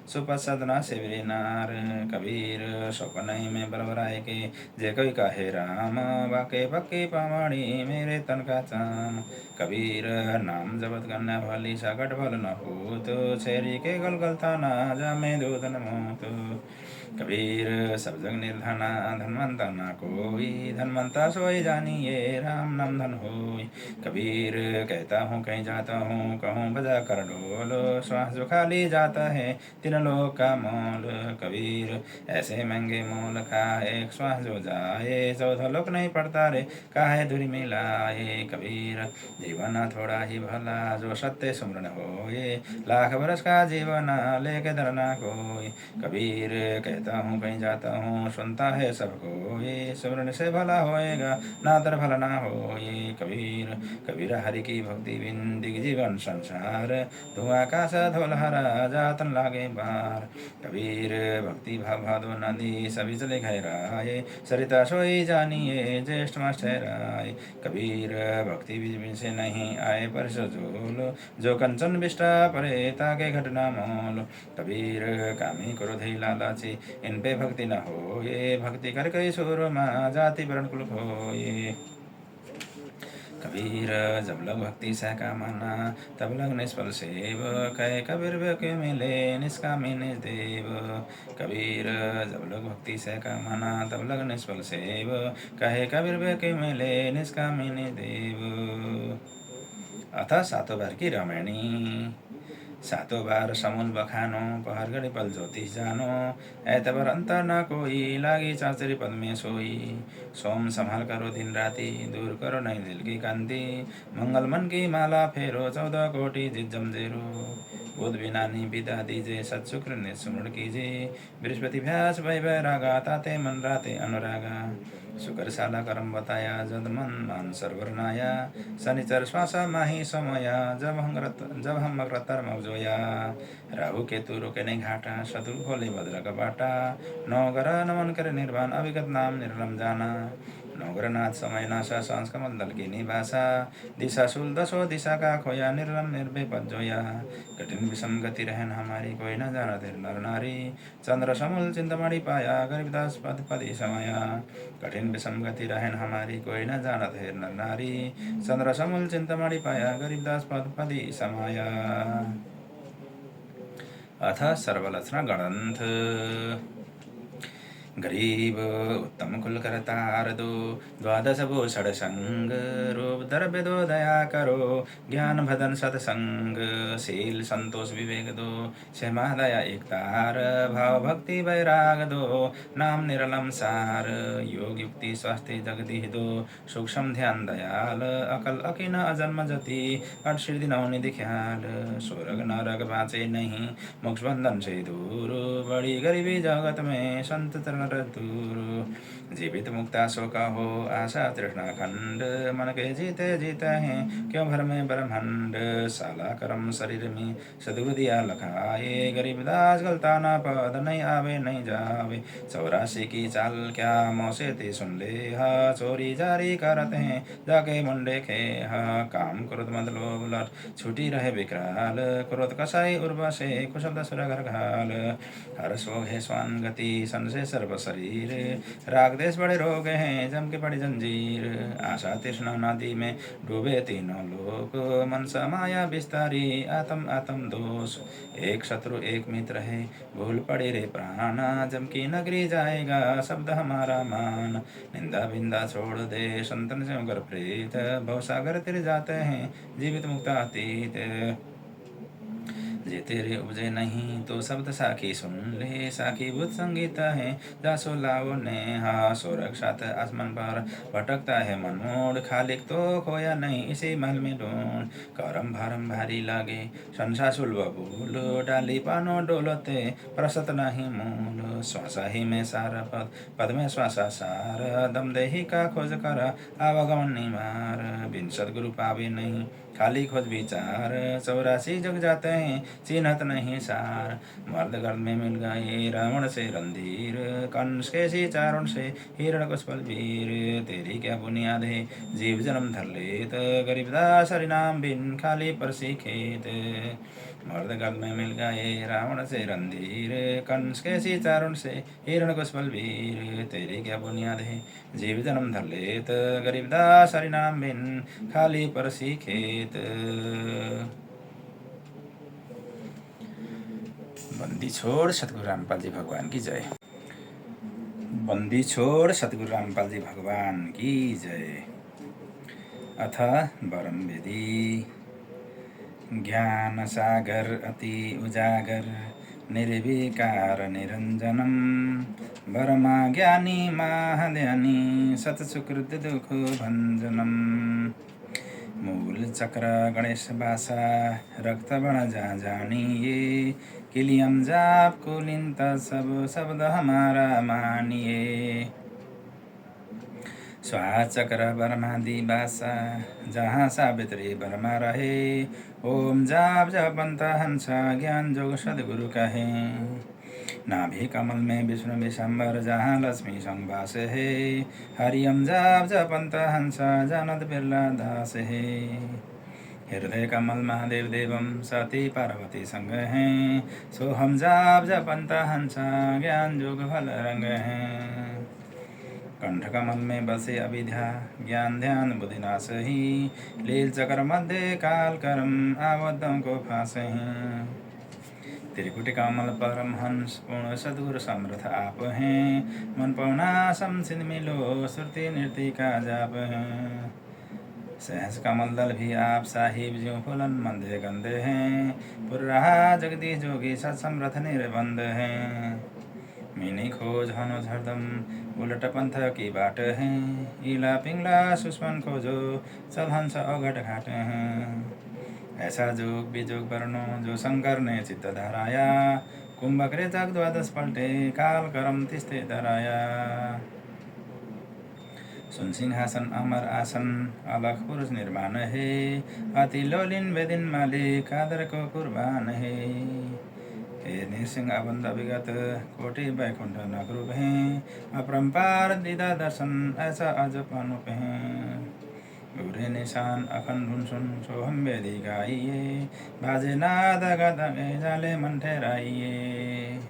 सुपसदना शिवरी नार। कबीर स्वप्न में बरबराए के जे कोई कहे राम, वाके पक्के पावाणी मेरे तन का चाम। कबीर नाम जपत करना भली सकट भल न होत, छेरी के गलगल थाना जामे दूत न मोत। कबीर सब जग निर्धना धनवंता ना कोई, धनवंता सोई जानिए राम नाम धन होई। कबीर कहता हूँ कहीं जाता हूँ कहूँ बजा कर ढोल, श्वास जो खाली जाता है तीन लोक का मोल। कबीर ऐसे महंगे मोल का एक श्वास जो जाए, 14 लोक नहीं पड़ता रे काहे धुरी मिलाए। कबीर जीवन थोड़ा ही भला जो सत्य सुमरन होए, लाख बरस का जीवन लेके धरना को होय। कबीर कहता हूँ कहीं जाता हूँ, सुनता है सबको ये, सुमरन से भला होएगा ना दर भला ना होए। कबीर कबीर हरि की भक्ति बिन दिग जीवन संसार, धुआं आकाश धोल हरा जातन लागे बार। कबीर भक्ति भाव भादो नदी सभी चले गहराए, सरिता सोई जानिए ज्येष्ठ मास ठहराए। कबीर भक्ति बीज से नहीं आए परस झोल, जो कंचन विष्टा परे ताके घटना मोल। कबीर कामी क्रोधी लालची इन पे भक्ति न हो, ये भक्ति कर कई सुरमा जाति वर्ण कुल होए। कबीर जब लग भक्ति से का माना, तब लग निष्फल सेव, कहे कबीर के मिले निष्कामी निज देव। कबीर जब लग भक्ति से का माना, तब लग निष्फल सेव, कहे कबीर के मिले निष्कामी निज देव। अथ सातों बार की रामायणी। सातों बार समूल बखानो, पहर घड़ी पल ज्योतिष जानो, ऐतबार अंतर न कोई, लागी चाचरी पद में सोई। सोम संभाल करो दिन राति, दूर करो नहीं दिल की कांति, मंगल मन की माला फेरो 14 कोटि जित जमजेरो। बुध बिनानी विदा दीजे, सत शुक्र ने सुमरण कीजिए, बृहस्पति भ्यास भय रागा, ताते मन राते अनुरागा। शुक्र साला कर्म बताया, जद मन मान सरवर नाया, शनिचर श्वासा माही समया, जब हम मकर मौजोया। राहु केतु रोके नहीं घाटा, शत्रु खोले भद्र का बाटा, नवग्रह नमन करे निर्वाण, अविगत नाम निर्लम जाना। नवग्रहनाथ समय नाशा, सांस कमल दल की निभाषा, दिशा शुल दसो दिशा का खोया, निर्लम निर्भय पद जोया। कठिन विषम गति रहन हमारी, कोई न जाना तिर नर नारी, चंद्र समूल चिंतमणि पाया, गरीबदास पद पदी समाया। कठिन विषम गति रहन हमारी, कोई न जानत है नर नारी, चंद्र समूल चिंतमणि पाया, गरीबदास पद पदी समाया। अथ सर्वलक्षण गणंथ। गरीब उत्तम कुल करतार दो, द्वादश भूषण संग, रूप द्रव्य दो दया करो, ज्ञान भदन सत्संग, शील संतोष विवेक दो, क्षमा दया एक तार, भाव भक्ति वैराग दो, नाम निरलम सार। योग युक्ति स्वास्थ्य जगदीह दो, सूक्ष्म ध्यान दयाल, अकल अकिन अजन्म जति, अठसिद्धि नवनिधि ख्याल। स्वर्ग नरक बाँचे नहीं, मोक्ष बंधन से दूर, बड़ी गरीबी जगत में संत चरण दूर। जीवित मुक्ता शोक हो, आशा तृष्णा खंड, मन के जीते जीते हैं क्यों भर में ब्रह्मांड। साला कर्म शरीर में सदबुदिया लखाए, गरीबदास गलता ना पद नहीं आवे नहीं जावे। 84 की चाल क्या मौसे ते सुन ले, हा चोरी जारी करते हैं जाके मुंडे खे। हा काम क्रोध मद लोभ लट छुटी रहे विकराल, क्रोध कसाई उर्वशे कुशब्द सुरगर घाल। हर शोक है स्वान गति संशय सर्व शरीर, राग देश बड़े रोग हैं जम के पड़ी जंजीर। आशा तृष्णा नदी में डूबे तीनों लोग, मन समाया विस्तारी आत्म आत्म दोष। एक शत्रु एक मित्र है भूल पड़े रे प्राण, जम की नगरी जाएगा शब्द हमारा मान। निंदा बिंदा छोड़ दे संतन से कर प्रीत, भवसागर तिर जाते हैं जीवित मुक्ता अतीत। जे तेरे उपजे नहीं तो शब्द साखी सुन ले, साखी भूत संगीत है जासो लाओ नेहा। सोरग साथ आसमान पर भटकता है मन मोड़, खालिक तो खोया नहीं इसी महल में ढूंढ। करम भरम भारी लागे संसा सुलभ भूल, डाली पानो डोलते प्रसत नहीं मूल। श्वासा ही में सारा पद पद में श्वासा सार, दम देही का खोज कर आवागमन निवार। बिन सदगुरु पावे नहीं खाली खोज विचार, 84 जग जाते हैं चिन्हत नहीं सार। मर्द गर्द में मिल गए रावण से रणधीर, कंस के सी चारण से हिरण्यकश बलवीर। तेरी क्या बुनियाद है जीव जन्म धर लेत, गरीबदास हरिनाम बिन खाली परसी खेत। मर्द गर्द में मिल गए रावण से रणधीर, कंस के सी चारण से हिरण्यकश बलवीर। तेरी क्या बुनियाद है जीव जन्म धर लेत, गरीबदास हरिनाम बिन खाली परसी खेत। बंदी छोड़ सतगुरु रामपाल जी भगवान की जय। बंदी छोड़ सतगुरु रामपाल जी भगवान की जय। अथ वरम विधि। ज्ञान सागर अति उजागर, निर्विकार निरंजनम, वरमा ज्ञानी महाध्यानी, सतसुकृत दुख भंजनम। मूल चक्र गणेश बासा रक्त बण जहाँ जानिए, किलियम जाप कुलिन सब शब्द हमारा मानिए। स्वाहा चक्र ब्रह्मादि बासा जहाँ सावित्री ब्रह्मा रहे, ओम जाप जपंत हंस ज्ञान जोग सदगुरु कहे। नाभि कमल में विष्णु विशंबर जहाँ लक्ष्मी संवास है, हरियम जाप जपंत हंस जानत बिरला दास है। हृदय कमल महादेव देवम सती पार्वती संग हैं, सोहम जाप जपंत हंस ज्ञान जोग फल रंग हैं। कंठ कमल में बसे अविद्या ज्ञान ध्यान बुद्धिनाश ही, लील चक्र मध्य काल कर्म आबद्धों को फांस हैं। त्रिकुटी कमल परमहंस पूर्ण सदगुरु समर्थ आप हैं, मन पौना समसिन मिलो श्रुति नृति का जाप हैं। सहस कमल दल भी आप साहिब ज्यों फुलन मंदे गंदे हैं, पुर रहा जगदीश जोगी सत्समरथ निर्बंध हैं। मीनी खोज हनो हरदम उलट पंथ की बाट हैं, ईला पिंगला सुष्मन खोजो चल हंस अघट घाट हैं। ऐसा जोग बीजोग वर्णो जो शंकर ने चित्त धराया, कुंभक रेचक द्वादश पलटे काल करम तिस्ते धराया। सुन सिंहासन अमर आसन अलग पुरुष निर्माण है, अति लोलिन वेदिन मालिक आदर को कुर्बान है। हे नृसिंह अबंध विगत कोटि वैकुंठ नगरूप हैं, अपरंपार दीदा दर्शन ऐसा अजब अनुप हैं। गुरे निशान अखंड धुन सुन सोहम वेदी गाइए, बाजे नाद गद जाले मन ठहराइए।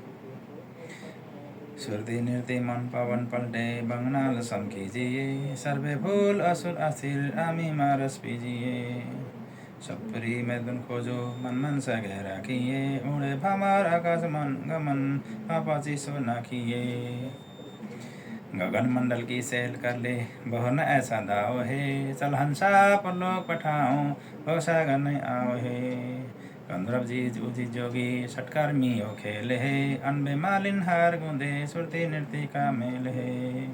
सुरती नृत्य मन पवन पलटे बंगनाल सम कीजिए, सर्वे फूल असुर अस्थिर आमी मारस पीजिए। सप्तरी में धुन खोजो मन मन सा गहरा किए, उड़े भामार आकाश मन गमन अपाची सो ना किए। गगन मंडल की सेल कर ले बहु न ऐसा दाव है, चल हंसा पर लोग पठाओ बहु सागर नहीं आओ है। कंद्रव जी जूझी जोगी षटकर्मी हो खेल है, अनबे मालिन हार गूंदे सुरती नृत्य का मेल है।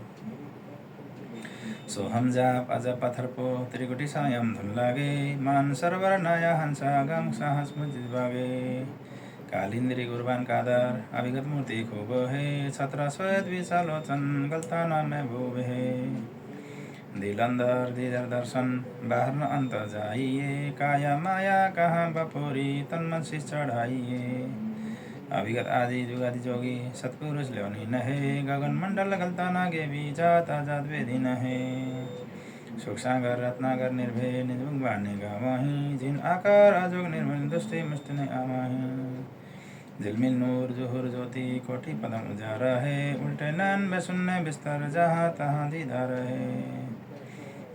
सोहम जाप अज पत्थर पो त्रिकुटी सायम धुन लागे, मान सरोवर नया हंसा गंग साहस मुझ बागे। कालिंद्री गुरबान कादर अभिगत मूर्ति खूब है, छत्र श्वेत विशालोचन गलताना में भूब है। दिल अंदर दीदर दर्शन बाहर न अंत जाइए, काया माया कहाँ बपोरी तन मन शीश चढ़ाइए। अभिगत आदि जुगादि जोगी सतपुरुष लेवनी न है, गगन मंडल गलताना के भी जात आजाद वेदी न है। सुख सागर रत्नागर निर्भय निजुग बाने गावाही, जिन आकार अजोग निर्मल दुष्टि मुष्टि ने आवाही। झिलमिल नूर जोहर ज्योति कोटि पदम उजारा है, उल्टे नैन में सुनने बिस्तर जहाँ तहाँ दीदार है।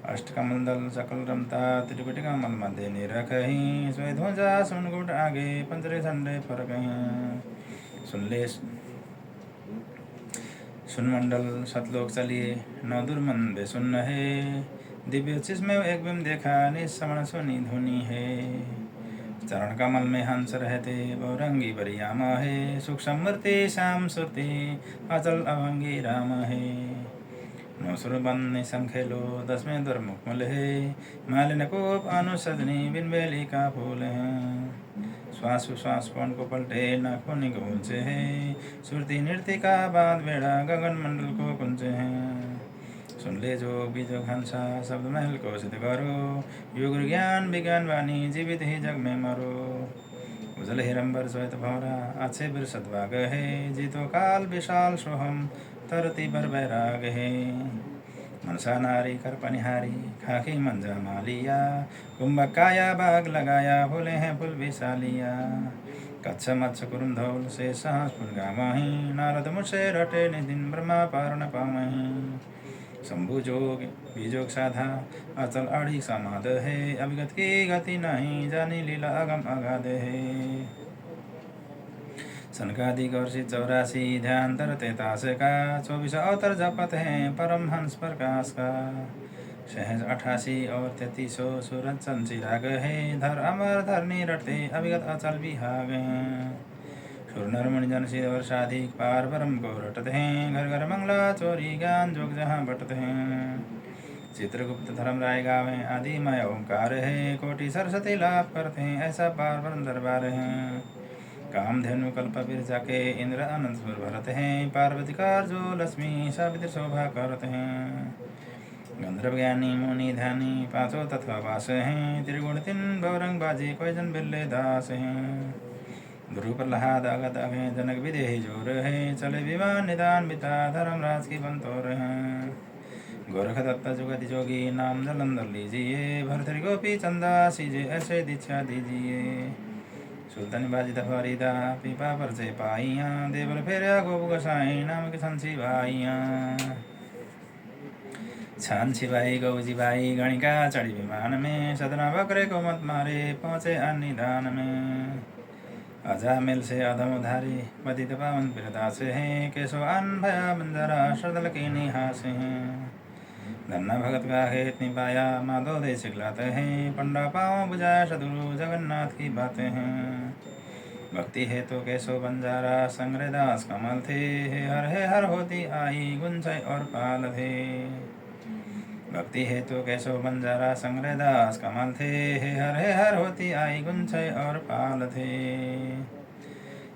अष्ट कमल दल सकल रमता त्रिकुटी कमल मध्य निरखहीं, सोई ध्वजा सुन गुट आगे पंचरे झंडे फरक हैं। सुन ले सुन मंडल सतलोक चलिए नौ दुर्मन बेसुन्न है, दिव्य चिस में एक बिम देखा निश्रवण सुनी धुनी है। चरण कमल में हंस रहते बहुरंगी बरियामा है, सुख समृति श्याम सुरति अचल अभंगी राम है। नौसुर बन संखेलो दसवें दुर्मुख मुल है, मालिन कोप अनुसदनी बिन बेली का फूल है। श्वास श्वास पवन को पलटे नाखों निगोल से है, सुरती नृत्य का बाद बेड़ा गगन मंडल को कुंज है। सुन ले जो बीजोग हंसा शब्द महल को सिद्ध करो, युग ज्ञान विज्ञान वाणी जीवित ही जग में मरो। उजल हिरंबर श्वेत भौरा अच्छे बिर सद्भाग है, जीतो काल विशाल सोहम तरती बर बैराग है। मनसा नारी कर पनिहारी खाकी मंजा मालिया, कुंभक काया बाग लगाया फूले हैं फूल विशालिया। कच्छ मत्स्य कुरुम धौल से साहस फुल गावहीं, नारद मुझसे रटे निदिन ब्रह्मा पार न पावहीं। शंभु जोग बीजोग साधा अचल आड़ी समाध है, अभिगत की गति नहीं जानी लीला अगम अगाध है। सनकादि गौरसी 84 ध्यान तर 43 का, 24 अवतर जपत हैं परमहंस प्रकाश का। सहज 88 और 33 सूरज सन चिराग है, धर अमर धरनी रटते अभिगत अचल विहाग हैं। सुर नर मुनि जन सिद्ध और साधिक पार ब्रह्म को रटते हैं, घर घर मंगला चोरी ज्ञान जोग जहाँ बटते हैं। चित्रगुप्त धर्मराय गावे आदि मय ओंकार है, कोटि सरस्वती लाभ करते हैं ऐसा पार ब्रह्म दरबार है। कामधेनु कल्प बिरजा के इंद्र अनंत सुर भरत हैं, पार्वती का जो लक्ष्मी सावित्री शोभा करते हैं। गंधर्व ज्ञानी मुनि ध्यानी पाँचों तत्व वास हैं, त्रिगुण तीन बहुरंग बाजी कोई जन बिल्ले दास हैं। ध्रुव प्रहलाद अगत है, जनक विदेही जोर है, चले विमान निदान बिता धर्मराज की बंतोर हैं। गोरख दत्त जुगति जोगी नाम जलंधर लीजिए, भरतरी गोपी चंदा सीजे ऐसे दीक्षा दीजिए। सुल्तानी बाजी फरीदा पीपा पर से पाइया, देवल फेरिया गोप गोसाई नाम के छंसी भाइया। छान्छी भाई गौजी भाई गणिका चढ़ी विमान में, सदना बकरे को मत मारे पहुँचे अन्निधान में। अजामिल से अधम उधारी पतित पावन प्रियदास हैं, केशव अन भया बंजरा श्रदल के निहास हैं। धन्ना भगत का हेत निपाया माधो दे सिखलाते हैं, पंडा पाँव बुझाया सदगुरु जगन्नाथ की बातें हैं। भक्ति है तो केशव बंजारा संग्रहदास कमल थे, हे हर होती आई गुंजय और पाल थे। भक्ति है तो केशव बंजारा संग्रहदास कमल थे, हे हर होती आई गुंजय और पाल थे।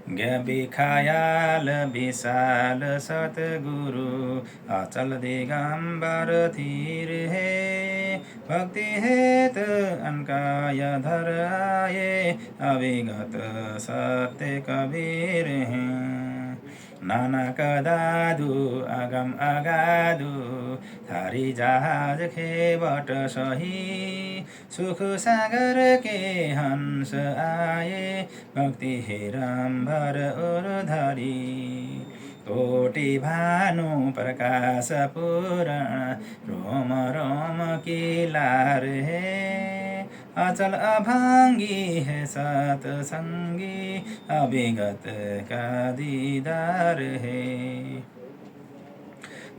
ज्ञ बिखायाल विशाल सतगुरु अचल दिगंबर धीर है, भक्ति हेत अनकाय धर आए अविगत सत्य कबीर हैं। नाना कदादु अगम अगादु थारी जहाज खेबट सही, सुख सागर के हंस आए भक्ति हेरम्बर उर्धरी। कोटि भानु प्रकाश पूर्ण रोम रोम की लार है, अचल अभांगी है सतसंगी अभिगत का दीदार है।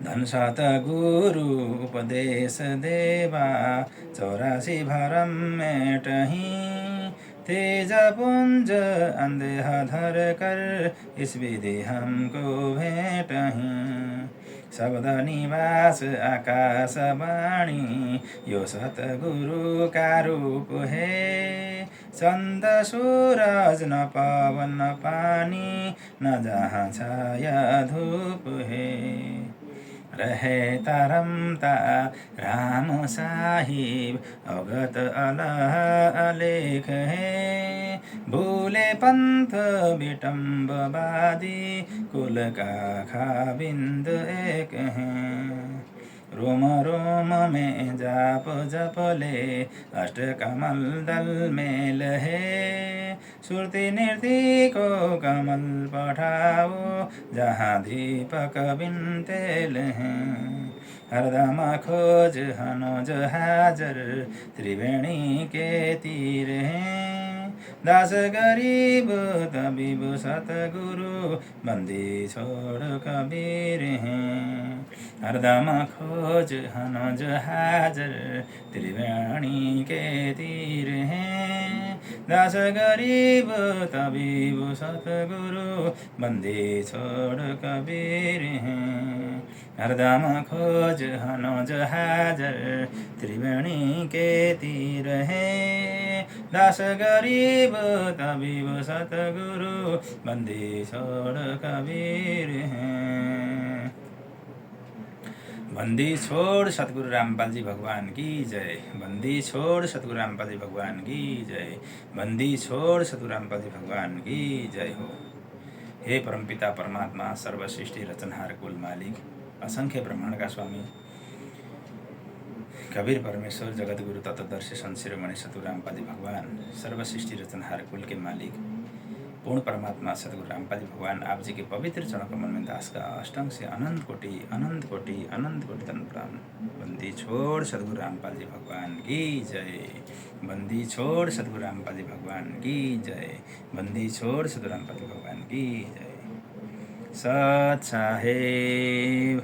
धन सतगुरु उपदेश देवा 84 भरम मेटही, तेज पुंज अंधेह धर कर इस विधि हमको भेंटही। शब्द निवास आकाश वाणी यो सतगुरु का रूप है, चंद सूरज न पवन न पानी न जहाँ छाया धूप है। रहे रमता राम साहिब अवगत अलह अलेख है, भूले पंथ विटम्बवादी कुल का खाबिंद एक है। रोम रोम में जाप जपले अष्ट कमल दल मेल है, सुरति निर्ति को कमल पठाओ जहाँ दीपक बिन तेल हैं। हरदम खोज हनोज हाजर त्रिवेणी के तीर हैं, दास गरीब तबीब सतगुरु बंदी छोड़ कबीर हैं। हरदम खोज हनोज हाजर त्रिवेणी के तीर हैं, दास गरीब तबीब सतगुरु बंदी छोड़ कबीर हैं। हरदम खोज हनोज हाजर त्रिवेणी के तीर हैं, दास गरीब तबीब सतगुरु बंदी छोड़ कबीर हैं। बंदी छोड़ सतगुरु रामपाल जी भगवान की जय। बंदी छोड़ सतगुरु रामपाल जी भगवान की जय। बंदी छोड़ सतगुरु रामपाल जी भगवान की जय हो। हे परमपिता परमात्मा सर्व सृष्टि रचनहार कुल मालिक, असंख्य ब्रह्मांड का स्वामी कबीर परमेश्वर जगत गुरु तत्वदर्शी संत शिरोमणि सतगुरु रामपाल जी भगवान, सर्व सृष्टि रचनहार कुल के मालिक पूर्ण परमात्मा सतगुरु रामपाल जी भगवान, आप जी के पवित्र चरण कमल में दास का अष्टंग से अनंत कोटि अनंत कोटि अनंत कोटि तन प्रणाम। बंदी छोड़ सतगुरु रामपाल जी भगवान की जय। बंदी छोड़ सतगुरु रामपाल जी भगवान की जय। बंदी छोड़ सतगुरु रामपाल जी भगवान की जय। सत साहेब।